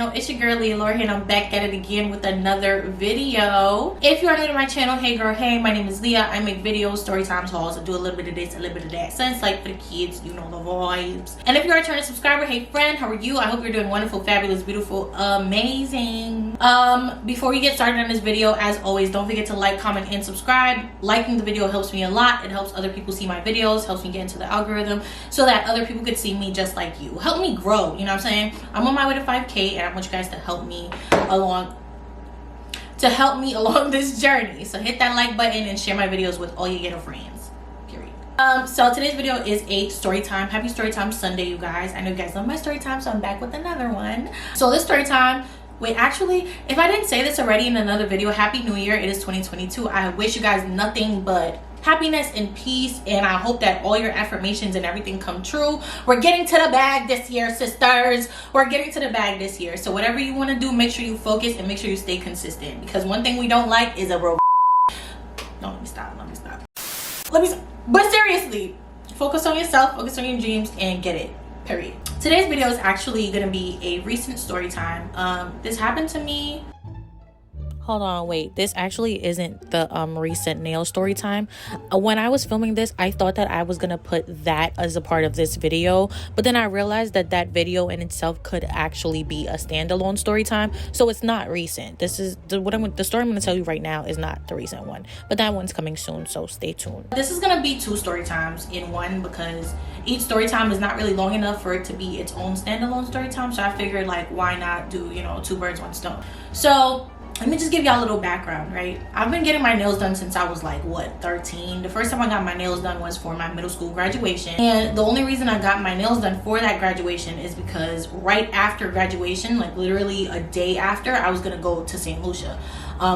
channel. It's your girl Liallure here, and I'm back at it again with another video. If you are new to my channel, hey girl, hey, my name is Leah. I make videos, story times, hauls. I do a little bit of this, a little bit of that. So it's like for the kids, you know the vibes. And if you're a returning subscriber, hey friend, how are you? I hope you're doing wonderful, fabulous, beautiful, amazing. Before we get started on this video, as always, don't forget to like, comment, and subscribe. Liking the video helps me a lot. It helps other people see my videos, helps me get into the algorithm so that other people could see me just like you. Help me grow, you know what I'm saying? I'm on my way to 5K, and I want you guys to help me along this journey. So hit that like button and share my videos with all your ghetto friends, period. So today's video is a story time. Happy story time Sunday, you guys. I know you guys love my story time, so I'm back with another one. So this story time, wait, actually, if I didn't say this already in another video, happy new year. It is 2022. I wish you guys nothing but happiness and peace, and I hope that all your affirmations and everything come true. We're getting to the bag this year, sisters. We're getting to the bag this year. So whatever you want to do, make sure you focus and make sure you stay consistent, because one thing we don't like is a real no, let me stop. But seriously, focus on yourself, focus on your dreams, and get it, period. Today's video is actually gonna be a recent story time. This happened to me. Hold on, wait, this actually isn't the recent nail story time. When I was filming this, I thought that I was gonna put that as a part of this video, but then I realized that that video in itself could actually be a standalone story time, so it's not recent. This is the story I'm gonna tell you right now is not the recent one, but that one's coming soon, so stay tuned. This is gonna be two story times in one, because each story time is not really long enough for it to be its own standalone story time, so I figured, like, why not do, you know, two birds, one stone. So let me just give y'all a little background, right? I've been getting my nails done since I was like, what, 13? The first time I got my nails done was for my middle school graduation. And the only reason I got my nails done for that graduation is because right after graduation, like literally a day after, I was gonna go to St. Lucia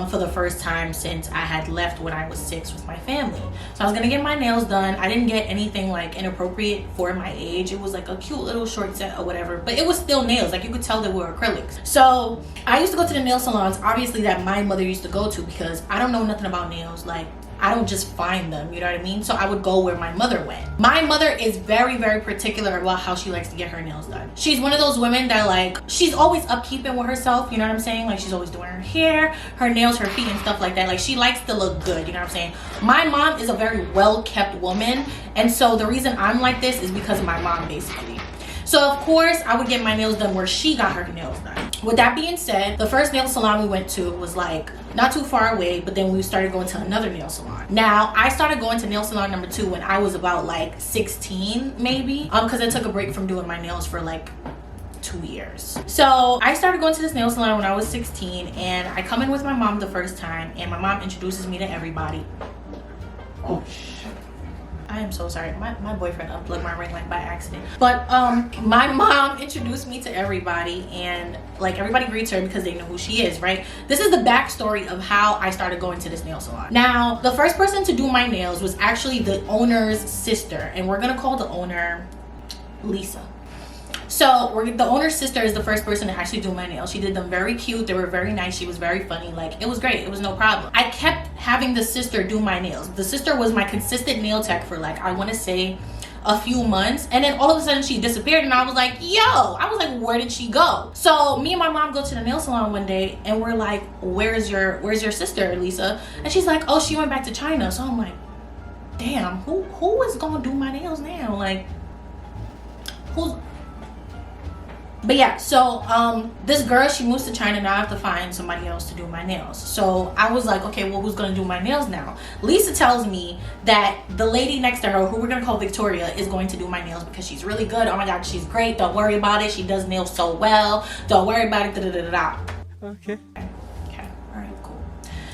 for the first time since I had left when I was 6 with my family. So I was gonna get my nails done. I didn't get anything like inappropriate for my age. It was like a cute little short set or whatever, but it was still nails. Like you could tell they were acrylics. So I used to go to the nail salons, obviously, that my mother used to go to, because I don't know nothing about nails. Like, I don't just find them, you know what I mean? So I would go where my mother went. My mother is very, very particular about how she likes to get her nails done. She's one of those women that, like, she's always upkeeping with herself, you know what I'm saying? Like, she's always doing her hair, her nails, her feet, and stuff like that. Like, she likes to look good, you know what I'm saying? My mom is a very well-kept woman, and so the reason I'm like this is because of my mom, basically. So of course I would get my nails done where she got her nails done. With that being said, the first nail salon we went to was like not too far away, but then we started going to another nail salon. Now I started going to nail salon number 2 when I was about like 16 maybe, because I took a break from doing my nails for like 2 years. So I started going to this nail salon when I was 16, and I come in with my mom the first time, and my mom introduces me to everybody. Oh shit, I am so sorry. My boyfriend unplugged my ring light by accident. But my mom introduced me to everybody, and like everybody greets her because they know who she is, right? This is the backstory of how I started going to this nail salon. Now, the first person to do my nails was actually the owner's sister, and we're gonna call the owner Lisa. So the owner's sister is the first person to actually do my nails. She did them very cute. They were very nice. She was very funny. Like, it was great. It was no problem. I kept having the sister do my nails. The sister was my consistent nail tech for like, I want to say a few months, and then all of a sudden she disappeared, and I was like, where did she go? So me and my mom go to the nail salon one day, and we're like, where's your sister, Lisa? And she's like, oh, she went back to China. So I'm like, damn, who is gonna do my nails now? Like, who's... But yeah, so this girl, she moves to China. Now I have to find somebody else to do my nails. So I was like, okay, well, who's gonna do my nails now? Lisa tells me that the lady next to her, who we're gonna call Victoria, is going to do my nails because she's really good. Oh my god, she's great. Don't worry about it. She does nails so well. Don't worry about it. Da, da, da, da, da. Okay, all right, cool.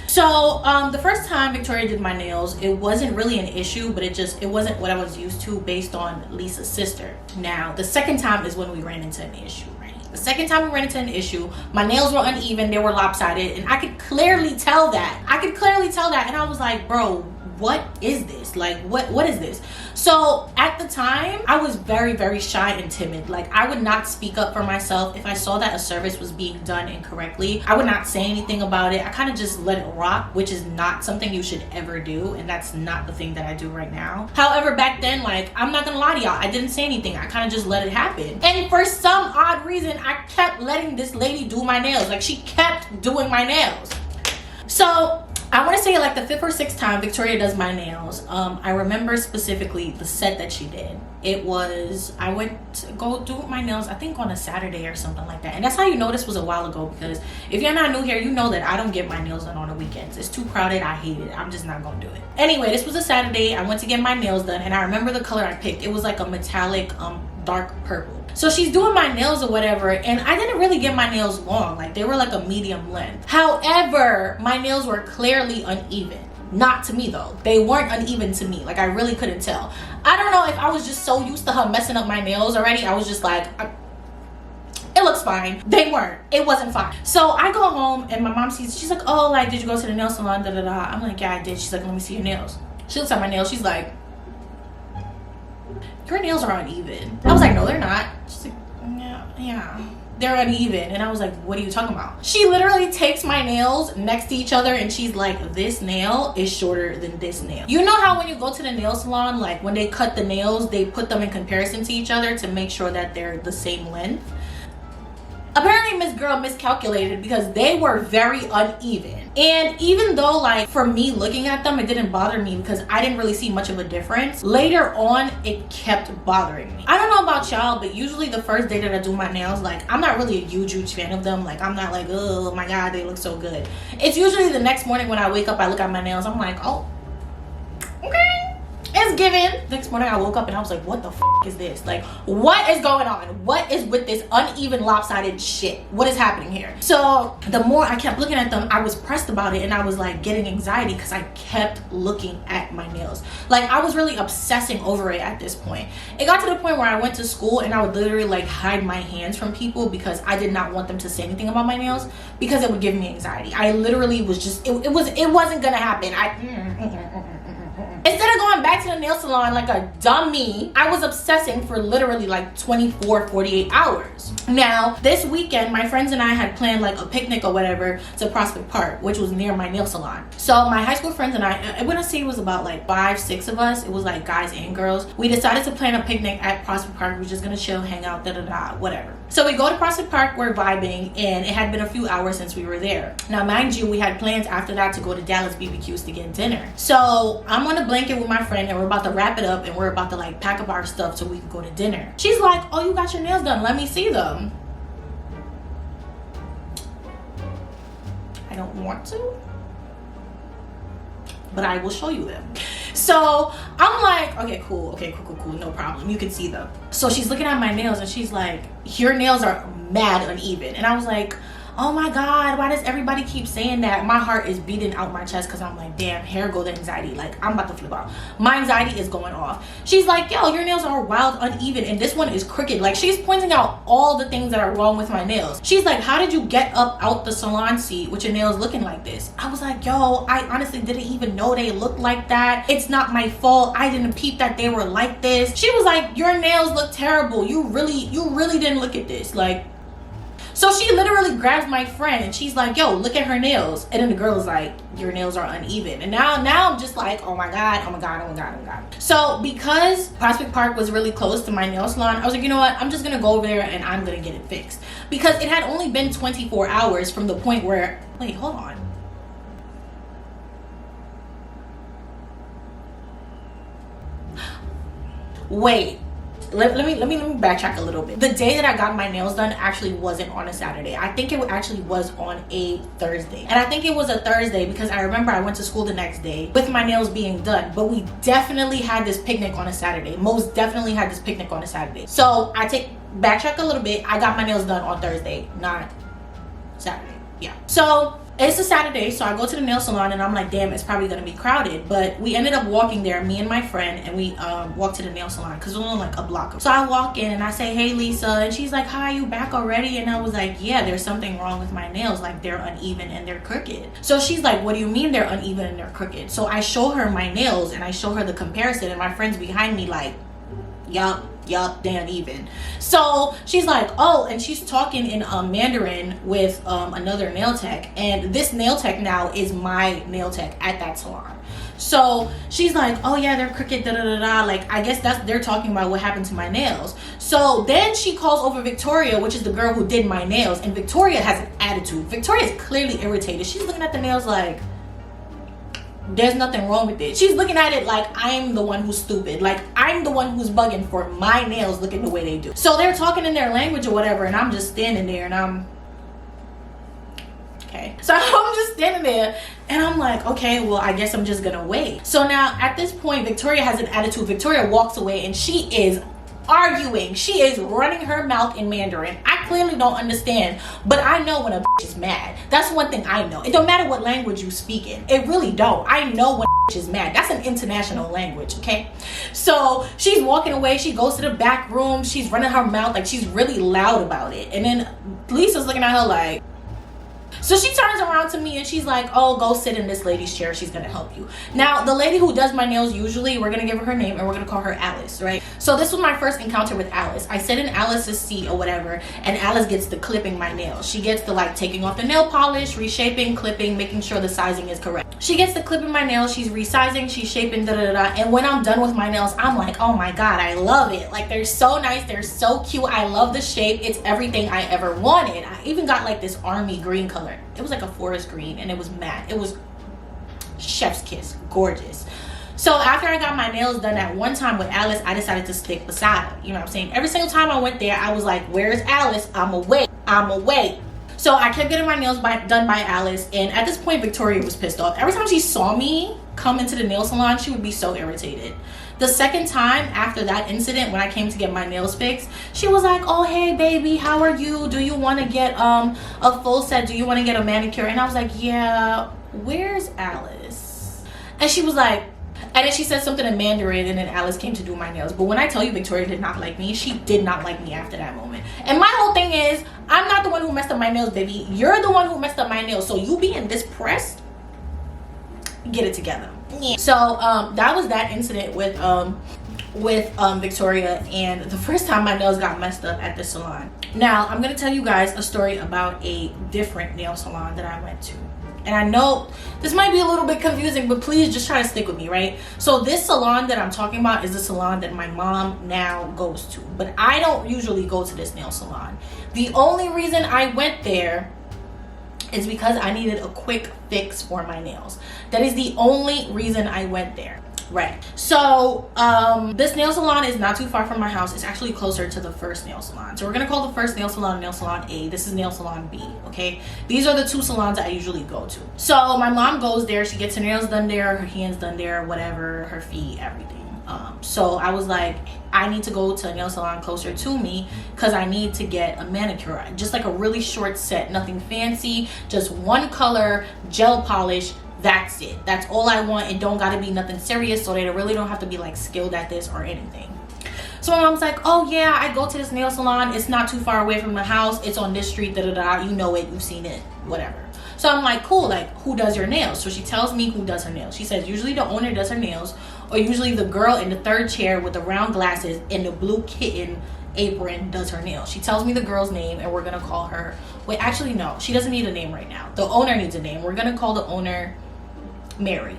So the first time Victoria did my nails, it wasn't really an issue, but it wasn't what I was used to based on Lisa's sister. Now the second time is when we ran into an issue, right? The second time we ran into an issue, my nails were uneven, they were lopsided, and I could clearly tell that. And I was like, bro, what is this? Like, what is this? So at the time, I was very, very shy and timid. Like, I would not speak up for myself. If I saw that a service was being done incorrectly, I would not say anything about it. I kind of just let it rock, which is not something you should ever do, and that's not the thing that I do right now. However, back then, like, I'm not gonna lie to y'all, I didn't say anything. I kind of just let it happen. And for some odd reason, I kept letting this lady do my nails. Like, she kept doing my nails. So I want to say like the 5th or 6th time Victoria does my nails. I remember specifically the set that she did. It was, I went to go do my nails, I think on a Saturday or something like that. And that's how you know this was a while ago, because if you're not new here, you know that I don't get my nails done on the weekends. It's too crowded. I hate it. I'm just not gonna do it. Anyway, this was a Saturday. I went to get my nails done, and I remember the color I picked. It was like a metallic dark purple. So she's doing my nails or whatever, and I didn't really get my nails long. Like, they were like a medium length. However, my nails were clearly uneven. Not to me though. They weren't uneven to me. Like, I really couldn't tell. I don't know if I was just so used to her messing up my nails already. I was just like, it looks fine. They weren't. It wasn't fine. So I go home and my mom sees, she's like, oh, like, did you go to the nail salon? Da da da. I'm like, yeah, I did. She's like, let me see your nails. She looks at my nails. She's like, your nails are uneven. I was like, no, they're not. She's like, yeah, they're uneven. And I was like, what are you talking about? She literally takes my nails next to each other and she's like, this nail is shorter than this nail. You know how when you go to the nail salon, like when they cut the nails, they put them in comparison to each other to make sure that they're the same length? Apparently Miss Girl miscalculated, because they were very uneven. And even though, like, for me looking at them, it didn't bother me because I didn't really see much of a difference, later on it kept bothering me. I don't know about y'all, but usually the first day that I do my nails, like, I'm not really a huge fan of them. Like, I'm not like, oh my god, they look so good. It's usually the next morning when I wake up, I look at my nails, I'm like, oh, okay, it's given. Next morning I woke up and I was like, what the f is this? Like, what is going on? What is with this uneven lopsided shit? What is happening here? So the more I kept looking at them, I was pressed about it, and I was like getting anxiety because I kept looking at my nails. Like, I was really obsessing over it at this point. It got to the point where I went to school and I would literally like hide my hands from people because I did not want them to say anything about my nails, because it would give me anxiety. I literally was just, it wasn't gonna happen. Instead of going back to the nail salon like a dummy, I was obsessing for literally like 24, 48 hours. Now, this weekend, my friends and I had planned like a picnic or whatever to Prospect Park, which was near my nail salon. So my high school friends and I want to say it was about like 5, 6 of us. It was like guys and girls. We decided to plan a picnic at Prospect Park. We're just gonna chill, hang out, whatever. So we go to Prospect Park, we're vibing, and it had been a few hours since we were there. Now, mind you, we had plans after that to go to Dallas BBQs to get dinner. So I'm on a blanket with my friend and we're about to wrap it up and we're about to like pack up our stuff so we can go to dinner. She's like, oh, you got your nails done, let me see them. I don't want to, but I will show you them. So I'm like, okay, cool, no problem, you can see them. So she's looking at my nails and she's like, your nails are mad uneven. And I was like, oh my god, why does everybody keep saying that? My heart is beating out my chest because I'm like, damn, here go the anxiety. Like, I'm about to flip out. My anxiety is going off. She's like, yo, your nails are wild uneven and this one is crooked. Like, she's pointing out all the things that are wrong with my nails. She's like, how did you get up out the salon seat with your nails looking like this? I was like, yo, I honestly didn't even know they looked like that. It's not my fault. I didn't peep that they were like this. She was like, your nails look terrible. You really didn't look at this. Like, so she literally grabs my friend and she's like, yo, look at her nails. And then the girl is like, your nails are uneven. And now I'm just like, oh my god. So because Prospect Park was really close to my nail salon, I was like, you know what, I'm just gonna go over there and I'm gonna get it fixed. Because it had only been 24 hours from the point where, wait, hold on. Wait. Let me backtrack a little bit. The day that I got my nails done actually wasn't on a Saturday. I think it actually was on a Thursday. And I think it was a Thursday because I remember I went to school the next day with my nails being done. But we definitely had this picnic on a Saturday. Most definitely had this picnic on a Saturday. So backtrack a little bit. I got my nails done on Thursday, not Saturday. Yeah. So It's a Saturday, so I go to the nail salon and I'm like, damn, it's probably gonna be crowded. But we ended up walking there, me and my friend, and we walked to the nail salon because it was only like a block. So I walk in and I say, hey Lisa, and she's like, hi, you back already? And I was like, yeah, there's something wrong with my nails, like they're uneven and they're crooked. So she's like, what do you mean they're uneven and they're crooked? So I show her my nails and I show her the comparison, and my friend's behind me like, yup, they uneven. So she's like, oh, and she's talking in Mandarin with another nail tech, and this nail tech now is my nail tech at that salon. So she's like, oh yeah, they're crooked, da da da da. Like, I guess they're talking about what happened to my nails. So then she calls over Victoria, which is the girl who did my nails, and Victoria has an attitude. Victoria is clearly irritated. She's looking at the nails like, there's nothing wrong with it. She's looking at it like I'm the one who's stupid, like I'm the one who's bugging for my nails looking the way they do. So they're talking in their language or whatever, and I'm just standing there and I'm okay. So I'm just standing there and I'm like, okay, well, I guess I'm just gonna wait. So now at this point, Victoria has an attitude. Victoria walks away and she is arguing. She is running her mouth in Mandarin. I clearly don't understand, but I know when a bitch is mad. That's one thing I know. It don't matter what language you speak in. It really don't. I know when a bitch is mad. That's an international language, okay? So she's walking away. She goes to the back room. She's running her mouth like she's really loud about it. And then Lisa's looking at her like, so she turns around to me and she's like, oh, go sit in this lady's chair. She's going to help you. Now, the lady who does my nails, usually we're going to give her her name and we're going to call her Alice, right? So this was my first encounter with Alice. I sit in Alice's seat or whatever, and Alice gets the clipping my nails. She gets the like taking off the nail polish, reshaping, clipping, making sure the sizing is correct. She gets the clipping my nails. She's resizing, she's shaping, da da da. And when I'm done with my nails, I'm like, oh my God, I love it. Like, they're so nice. They're so cute. I love the shape. It's everything I ever wanted. I even got like this army green color. It was like a forest green and it was matte. It was chef's kiss, gorgeous. So after I got my nails done at one time with Alice, I decided to stick beside her. You know what I'm saying? Every single time I went there, I was like, where's Alice? I'm away. So I kept getting my nails done by Alice, and at this point Victoria was pissed off. Every time she saw me come into the nail salon, she would be so irritated. The second time after that incident, when I came to get my nails fixed, she was like, oh hey baby, how are you? Do you want to get a full set? Do you want to get a manicure? And I was like, yeah, where's Alice? And she was like, and then she said something in Mandarin, and then Alice came to do my nails. But when I tell you Victoria did not like me, she did not like me after that moment. And my whole thing is, I'm not the one who messed up my nails, baby. You're the one who messed up my nails. So you being this pressed, get it together. Yeah. So that was that incident with Victoria, and the first time my nails got messed up at the salon. Now I'm gonna tell you guys a story about a different nail salon that I went to. And I know this might be a little bit confusing, but please just try to stick with me, right? So this salon that I'm talking about is the salon that my mom now goes to. But I don't usually go to this nail salon. The only reason I went there is because I needed a quick fix for my nails. That is the only reason I went there. Right. So this nail salon is not too far from my house. It's actually closer to the first nail salon. So we're gonna call the first nail salon Nail Salon A. This is Nail Salon B. Okay, these are the two salons I usually go to. So my mom goes there. She gets her nails done there, her hands done there, whatever, her feet, everything. So I was like, I need to go to a nail salon closer to me because I need to get a manicure, just like a really short set, nothing fancy, just one color, gel polish. That's it. That's all I want. It don't gotta be nothing serious, so they really don't have to be like skilled at this or anything. So my mom's like, oh yeah, I go to this nail salon. It's not too far away from the house. It's on this street, da da da. You know it, you've seen it, whatever. So I'm like, cool, like who does your nails? So she tells me who does her nails. She says usually the owner does her nails, or usually the girl in the third chair with the round glasses and the blue kitten apron does her nails. She tells me the girl's name, and we're gonna call her, wait, actually no, she doesn't need a name right now. The owner needs a name. We're gonna call the owner Mary.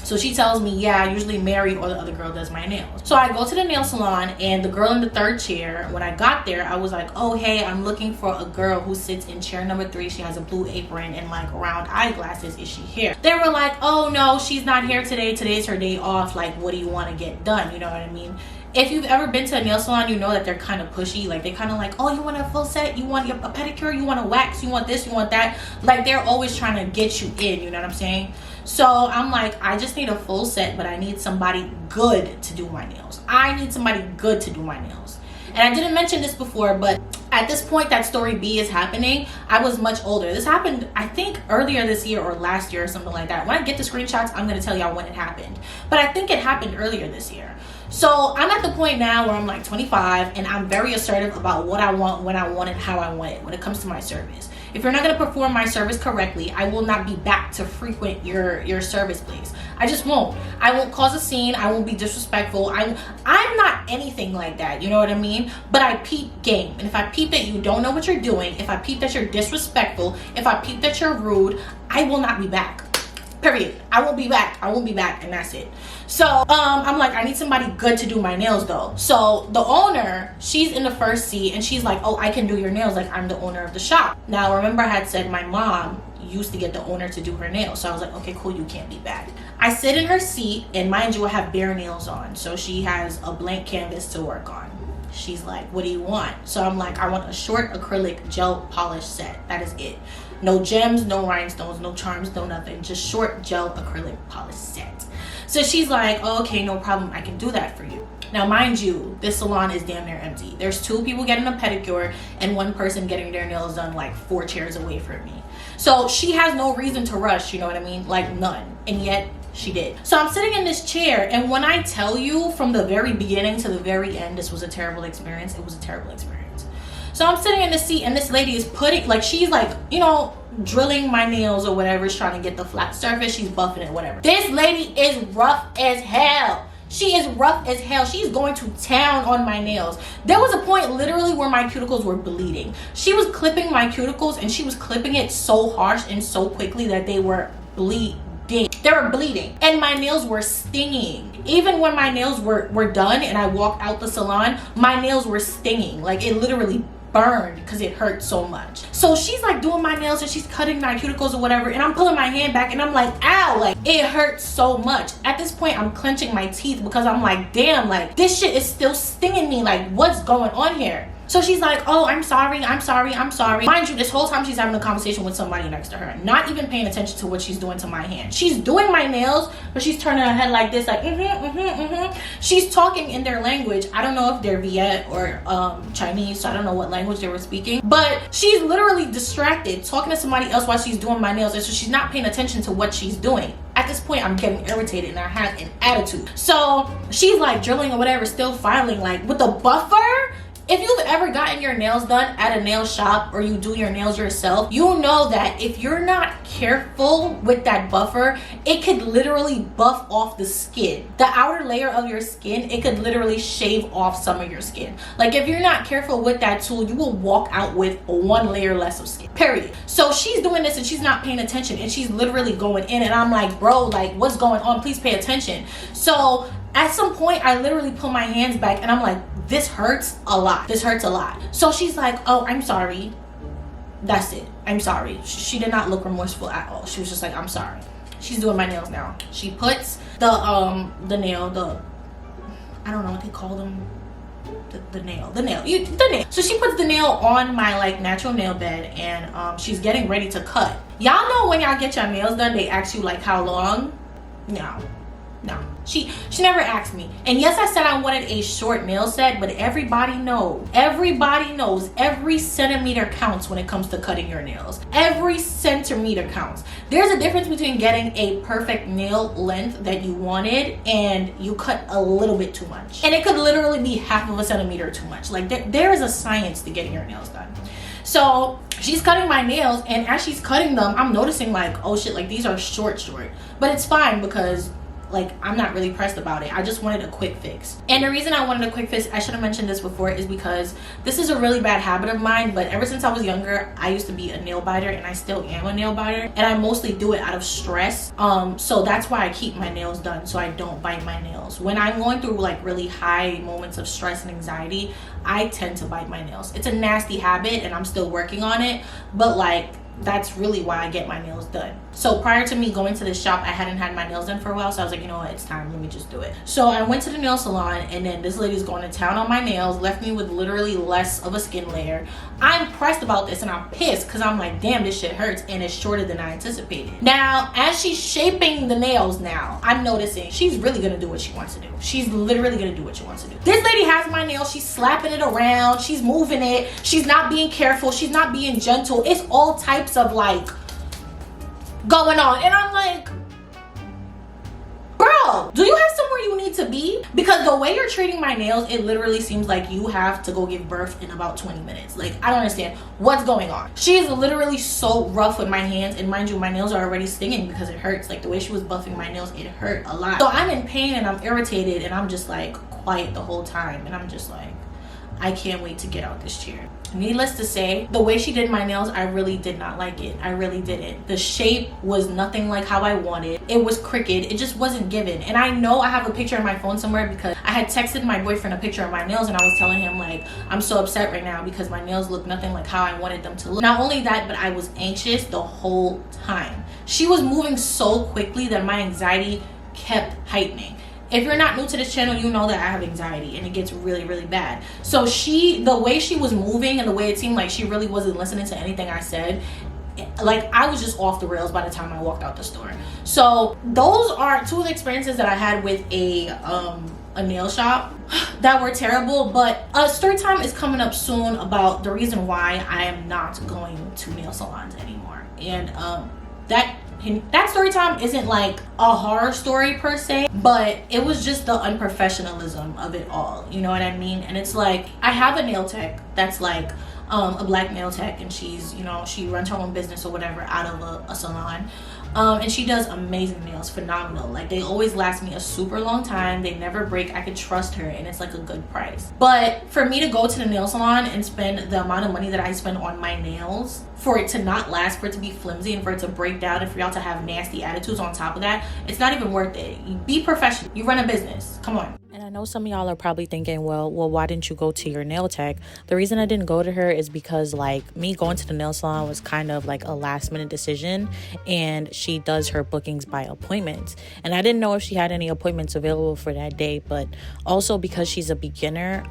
So she tells me, yeah, usually Mary or the other girl does my nails. So I go to the nail salon, and the girl in the third chair, when I got there, I was like, oh hey, I'm looking for a girl who sits in chair number 3. She has a blue apron and like round eyeglasses. Is she here? They were like, oh no, she's not here today. Today's her day off. Like, what do you want to get done? You know what I mean? If you've ever been to a nail salon, you know that they're kind of pushy. Like, they kind of like, oh, you want a full set? You want a pedicure? You want a wax? You want this? You want that? Like, they're always trying to get you in, you know what I'm saying? So I'm like, I just need a full set, but I need somebody good to do my nails. I need somebody good to do my nails. And I didn't mention this before, but at this point that story B is happening, I was much older. This happened, I think, earlier this year or last year or something like that. When I get the screenshots, I'm gonna tell y'all when it happened. But I think it happened earlier this year. So I'm at the point now where I'm like 25 and I'm very assertive about what I want, when I want it, how I want it when it comes to my service. If you're not going to perform my service correctly, I will not be back to frequent your service place. I just won't. I won't cause a scene. I won't be disrespectful. I'm not anything like that, you know what I mean? But I peep game. And if I peep that you don't know what you're doing, if I peep that you're disrespectful, if I peep that you're rude, I will not be back. Period. I won't be back. I won't be back, and that's it. So I'm like, I need somebody good to do my nails though. So the owner, she's in the first seat and she's like, oh, I can do your nails, like I'm the owner of the shop. Now remember I had said my mom used to get the owner to do her nails, so I was like, okay, cool, you can't be back. I sit in her seat, and mind you, I have bare nails on, so she has a blank canvas to work on. She's like, what do you want? So I'm like, I want a short acrylic gel polish set. That is it. No gems, no rhinestones, no charms, no nothing. Just short gel acrylic polish set. So she's like, oh, okay, no problem. I can do that for you. Now, mind you, this salon is damn near empty. There's 2 people getting a pedicure and 1 person getting their nails done like 4 chairs away from me. So she has no reason to rush, you know what I mean? Like none. And yet she did. So I'm sitting in this chair, and when I tell you from the very beginning to the very end, this was a terrible experience. It was a terrible experience. So I'm sitting in the seat, and this lady is putting, like, she's like, you know, drilling my nails or whatever. She's trying to get the flat surface. She's buffing it, whatever. This lady is rough as hell. She is rough as hell. She's going to town on my nails. There was a point literally where my cuticles were bleeding. She was clipping my cuticles, and she was clipping it so harsh and so quickly that they were bleeding. They were bleeding, and my nails were stinging. Even when my nails were done and I walked out the salon, my nails were stinging. Like, it literally burned because it hurt so much. So she's like doing my nails and she's cutting my cuticles or whatever, and I'm pulling my hand back and I'm like, ow, like it hurts so much. At this point I'm clenching my teeth because I'm like, damn, like this shit is still stinging me. Like, what's going on here? So she's like, oh, I'm sorry. Mind you, this whole time she's having a conversation with somebody next to her, not even paying attention to what she's doing to my hand. She's doing my nails, but she's turning her head like this, like, She's talking in their language. I don't know if they're Viet or Chinese, so I don't know what language they were speaking. But she's literally distracted, talking to somebody else while she's doing my nails, and so she's not paying attention to what she's doing. At this point, I'm getting irritated and I have an attitude. So she's like drilling or whatever, still filing, like with the buffer. If you've ever gotten your nails done at a nail shop or you do your nails yourself, you know that if you're not careful with that buffer, it could literally buff off the skin. The outer layer of your skin, it could literally shave off some of your skin. Like, if you're not careful with that tool, you will walk out with 1 layer less of skin, period. So she's doing this and she's not paying attention, and she's literally going in, and I'm like, bro, like what's going on? Please pay attention. So at some point I literally pull my hands back and I'm like, this hurts a lot. This hurts a lot. So she's like, oh, I'm sorry. That's it. I'm sorry. She did not look remorseful at all. She was just like, I'm sorry. She's doing my nails now. She puts the nail, I don't know what they call them. The nail. So she puts the nail on my like natural nail bed, and she's getting ready to cut. Y'all know when y'all get your nails done, they ask you like how long? No. She never asked me. And yes, I said I wanted a short nail set, but everybody knows every centimeter counts when it comes to cutting your nails. Every centimeter counts. There's a difference between getting a perfect nail length that you wanted and you cut a little bit too much. And it could literally be half of a centimeter too much. Like there is a science to getting your nails done. So she's cutting my nails, and as she's cutting them, I'm noticing like, oh shit, like these are short. But it's fine because like I'm not really pressed about it. I just wanted a quick fix. And the reason I wanted a quick fix, I should have mentioned this before, is because this is a really bad habit of mine, but ever since I was younger, I used to be a nail biter, and I still am a nail biter, and I mostly do it out of stress. So that's why I keep my nails done, so I don't bite my nails. When I'm going through like really high moments of stress and anxiety, I tend to bite my nails. It's a nasty habit and I'm still working on it, but like that's really why I get my nails done. So prior to me going to this shop, I hadn't had my nails done for a while, so I was like, you know what, it's time, let me just do it. So I went to the nail salon, and then this lady's going to town on my nails, left me with literally less of a skin layer. I'm pressed about this, and I'm pissed because I'm like, damn, this shit hurts, and it's shorter than I anticipated. Now, as she's shaping the nails now, I'm noticing she's really gonna do what she wants to do. She's literally gonna do what she wants to do. This lady has my nails, she's slapping it around, she's moving it, she's not being careful, she's not being gentle. It's all types of like going on, and I'm like, bro, do you have somewhere you need to be? Because the way you're treating my nails, it literally seems like you have to go give birth in about 20 minutes. Like, I don't understand what's going on. She is literally so rough with my hands, and mind you, my nails are already stinging because it hurts. Like, the way she was buffing my nails, it hurt a lot. So I'm in pain and I'm irritated, and I'm just like quiet the whole time, and I'm just like, I can't wait to get out this chair. Needless to say, the way she did my nails, I really did not like it. I really didn't. The shape was nothing like how I wanted. It was crooked. It just wasn't given. And I know I have a picture on my phone somewhere because I had texted my boyfriend a picture of my nails, and I was telling him like, I'm so upset right now because my nails look nothing like how I wanted them to look. Not only that, but I was anxious the whole time. She was moving so quickly that my anxiety kept heightening. If you're not new to this channel, you know that I have anxiety, and it gets really, really bad. So the way she was moving and the way it seemed like she really wasn't listening to anything I said, like, I was just off the rails by the time I walked out the store. So those are two of the experiences that I had with a nail shop that were terrible. But story time is coming up soon about the reason why I am not going to nail salons anymore. And that story time isn't like a horror story per se, but it was just the unprofessionalism of it all, you know what I mean? And it's like, I have a nail tech that's like a black nail tech, and she's, you know, she runs her own business or whatever out of a salon, and she does amazing nails, phenomenal. Like, they always last me a super long time, they never break, I could trust her, and it's like a good price. But for me to go to the nail salon and spend the amount of money that I spend on my nails, for it to not last, for it to be flimsy, and for it to break down, and for y'all to have nasty attitudes on top of that, it's not even worth it. You be professional. You run a business. Come on. And I know some of y'all are probably thinking, well, why didn't you go to your nail tech? The reason I didn't go to her is because, like, me going to the nail salon was kind of like a last minute decision, and she does her bookings by appointment. And I didn't know if she had any appointments available for that day, but also because she's a beginner,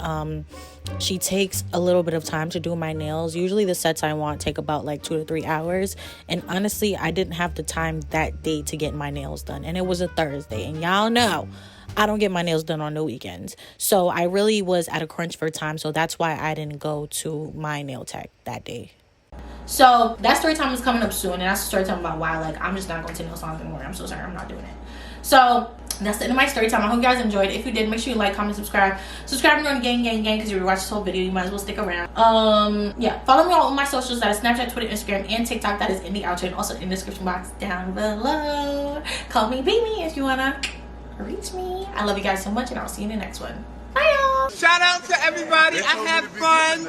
she takes a little bit of time to do my nails. Usually the sets I want take about like 2 to 3 hours. And honestly, I didn't have the time that day to get my nails done. And it was a Thursday. And y'all know I don't get my nails done on the weekends. So I really was at a crunch for time. So that's why I didn't go to my nail tech that day. So that story time is coming up soon. And that's a story time about why, like, I'm just not going to nail salons anymore. I'm so sorry. I'm not doing it. So that's the end of my story time. I hope you guys enjoyed. If you did, make sure you like, comment, subscribe and join the gang, because if you watch this whole video, you might as well stick around. Yeah, follow me on all my socials. That is Snapchat, Twitter, Instagram, and TikTok. That is in the outro and also in the description box down below. Call me, be me if you wanna reach me. I love you guys so much, and I'll see you in the next one. Bye, y'all. Shout out to everybody. I had fun.